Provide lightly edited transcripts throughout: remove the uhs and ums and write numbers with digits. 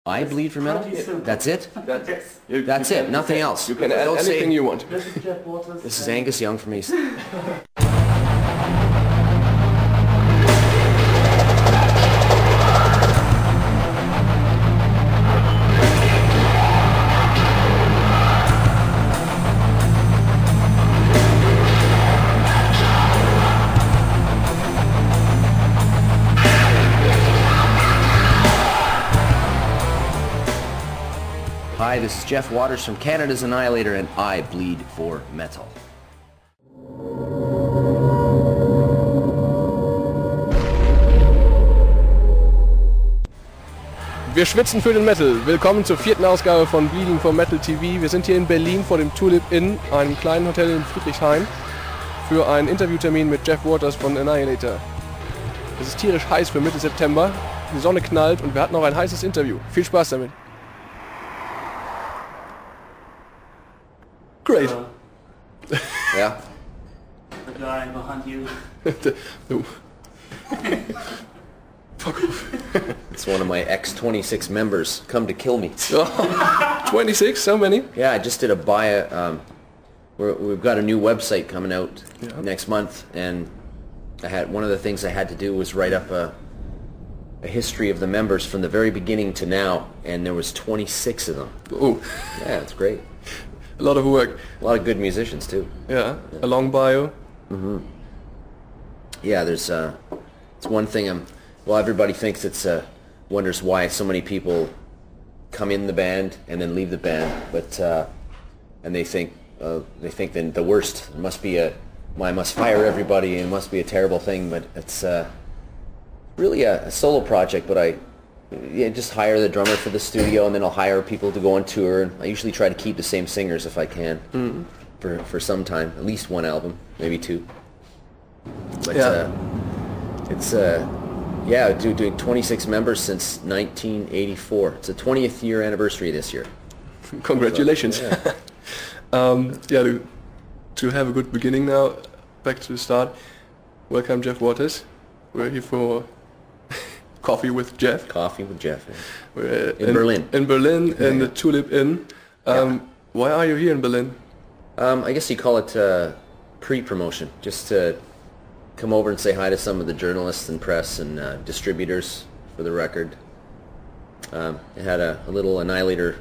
I bleed for metal? That's it? That's it, nothing else. You can add anything you want. This is Angus Young from East. Hi, this is Jeff Waters from Canada's Annihilator, and I bleed for metal. Wir schwitzen für den Metal. Willkommen zur 4. Ausgabe von Bleeding for Metal TV. Wir sind hier in Berlin vor dem Tulip Inn, einem kleinen Hotel in Friedrichshain, für einen Interviewtermin mit Jeff Waters von Annihilator. Es ist tierisch heiß für Mitte September, die Sonne knallt und wir hatten auch ein heißes Interview. Viel Spaß damit. Great. Yeah? The guy behind you. Fuck off. It's one of my X-26 members come to kill me. 26? So many? Yeah, I just did a bio. We've got a new website coming out next month, and one of the things I had to do was write up a history of the members from the very beginning to now, and there was 26 of them. Oh. Yeah, it's great. A lot of work. A lot of good musicians too. Yeah, a long bio. Mm-hmm. Yeah, there's it's one thing well, everybody thinks wonders why so many people come in the band and then leave the band, but and they think then the worst must be I must fire everybody and it must be a terrible thing, but it's really a solo project. But just hire the drummer for the studio, and then I'll hire people to go on tour. And I usually try to keep the same singers if I can for some time, at least one album, maybe two. But doing 26 members since 1984. It's the 20th year anniversary this year. Congratulations. So, yeah. To have a good beginning now, back to the start. Welcome, Jeff Waters. We're here for Coffee with Jeff. Coffee with Jeff. Yeah. We're in Berlin. In Berlin, in the Tulip Inn. Why are you here in Berlin? I guess you call it pre-promotion. Just to come over and say hi to some of the journalists and press and distributors for the record. I had a little Annihilator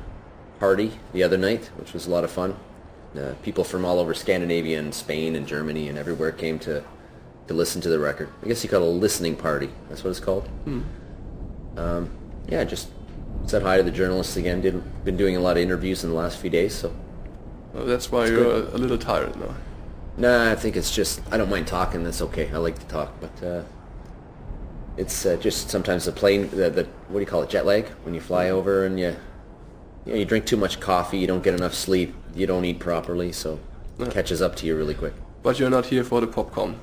party the other night, which was a lot of fun. People from all over Scandinavia and Spain and Germany and everywhere came to listen to the record. I guess you call it a listening party. That's what it's called. Just said hi to the journalists again. Been doing a lot of interviews in the last few days, so. Well, that's why you're a little tired now. Nah, I think it's just I don't mind talking. That's okay. I like to talk, but it's just sometimes the plane. The what do you call it? Jet lag when you fly over and you drink too much coffee. You don't get enough sleep. You don't eat properly, so it catches up to you really quick. But you're not here for the Popcom.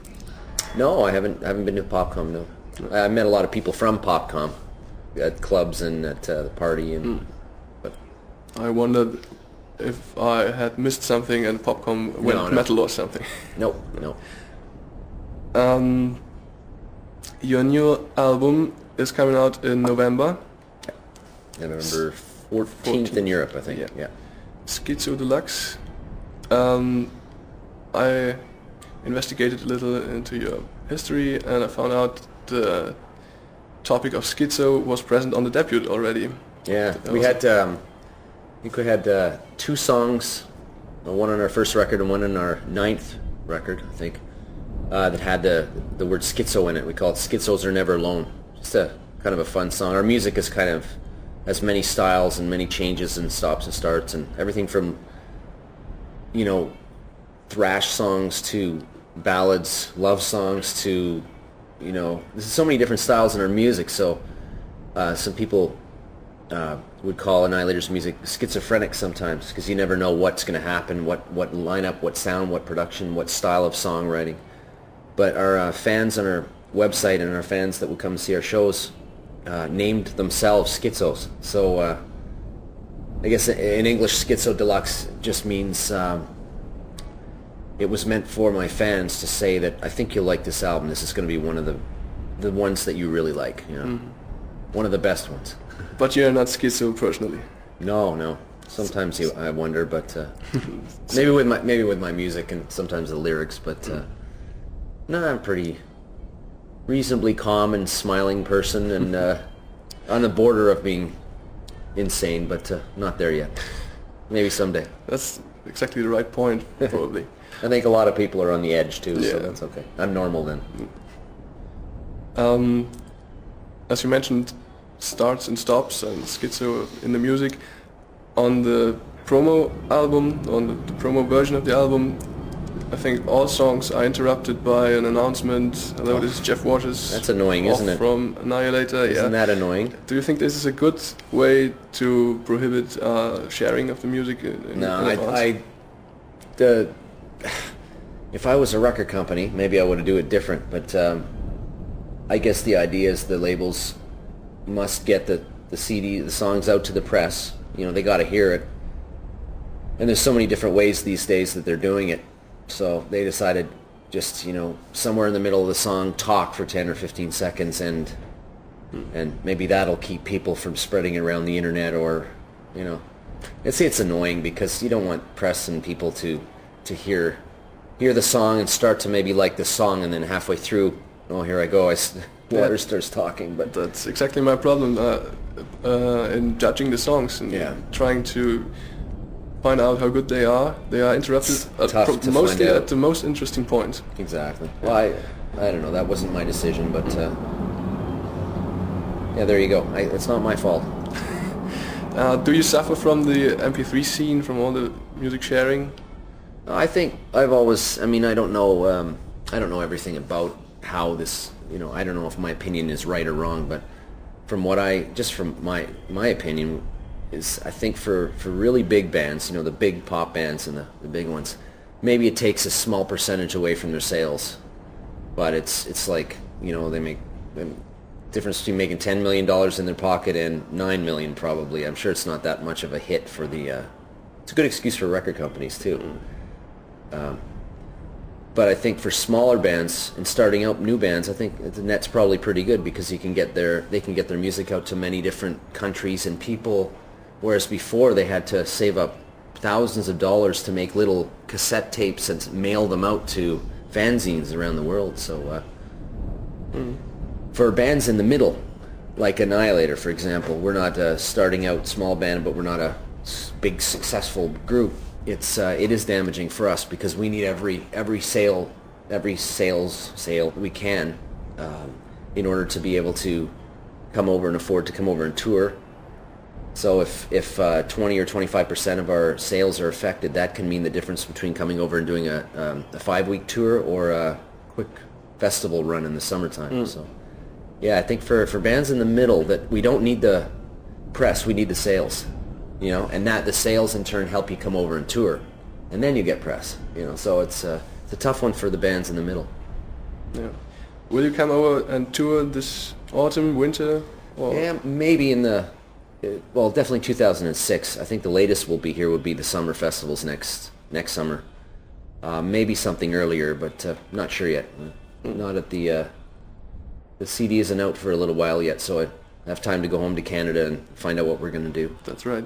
No, I haven't been to Popcom. No, I met a lot of people from Popcom at clubs and at the party, but I wondered if I had missed something and Popcom went metal or something. No. Your new album is coming out in November. November 14th in Europe, I think. Yeah. Schizo Deluxe. I investigated a little into your history and I found out the topic of schizo was present on the debut already. Yeah, we had I think we had 2 songs, one on our first record and one on our 9th record, I think, that had the word schizo in it. We call it Schizos Are Never Alone. Just a kind of a fun song. Our music is has many styles and many changes and stops and starts and everything from, thrash songs to ballads, love songs to, there's so many different styles in our music. So some people would call Annihilator's music schizophrenic sometimes because you never know what's going to happen, what lineup, what sound, what production, what style of songwriting. But our fans on our website and our fans that would come see our shows named themselves schizos. So I guess in English, Schizo Deluxe just means it was meant for my fans to say that I think you'll like this album. This is going to be one of the ones that you really like, One of the best ones. But you're not schizo personally. No. Sometimes I wonder, but maybe with my music and sometimes the lyrics. But no, I'm pretty reasonably calm and smiling person, and on the border of being insane, but not there yet. Maybe someday. That's exactly the right point, probably. I think a lot of people are on the edge too, Yeah. so that's okay. I'm normal then. As you mentioned, starts and stops and schizo in the music. On the promo album, on the promo version of the album, I think all songs are interrupted by an announcement. Hello, this is Jeff Waters. That's annoying, isn't it? From Annihilator. Isn't that annoying? Do you think this is a good way to prohibit sharing of the music? In advance? If I was a record company, maybe I would do it different. But I guess the idea is the labels must get the CD, the songs out to the press. You know, they got to hear it. And there's so many different ways these days that they're doing it. So they decided just, you know, somewhere in the middle of the song, talk for 10 or 15 seconds, and maybe that'll keep people from spreading it around the internet, or, you know. It's annoying because you don't want press and people to hear the song and start to maybe like the song, and then halfway through, oh, here I go, Waters starts talking. But that's exactly my problem in judging the songs and trying to find out how good they are. They are interrupted mostly at the most interesting point. Exactly. Well, I don't know. That wasn't my decision, but yeah, there you go. It's not my fault. Do you suffer from the MP3 scene, from all the music sharing? I think I've always. I mean, I don't know everything about how this. You know, I don't know if my opinion is right or wrong, but from my opinion, is I think for really big bands, you know, the big pop bands and the big ones, maybe it takes a small percentage away from their sales, but it's like, you know, they make the difference between making $10 million in their pocket and $9 million probably. I'm sure it's not that much of a hit for the. It's a good excuse for record companies too. But I think for smaller bands and starting out new bands, I think the net's probably pretty good because they can get their music out to many different countries and people. Whereas before they had to save up thousands of dollars to make little cassette tapes and mail them out to fanzines around the world. So for bands in the middle, like Annihilator, for example, we're not a starting out small band, but we're not a big successful group. It is damaging for us because we need every sales sale we can in order to be able to come over and afford to come over and tour. So if 20 or 25% of our sales are affected, that can mean the difference between coming over and doing a 5-week tour or a quick festival run in the summertime. So yeah, I think for bands in the middle, that we don't need the press, we need the sales, you know, and that the sales in turn help you come over and tour, and then you get press, you know. So it's a tough one for the bands in the middle. Yeah. Will you come over and tour this autumn, winter? Or? Yeah, maybe in the. Well, definitely 2006. I think the latest we'll be here would be the summer festivals next summer. Maybe something earlier, but not sure yet. Not at the CD isn't out for a little while yet, so I have time to go home to Canada and find out what we're going to do. That's right.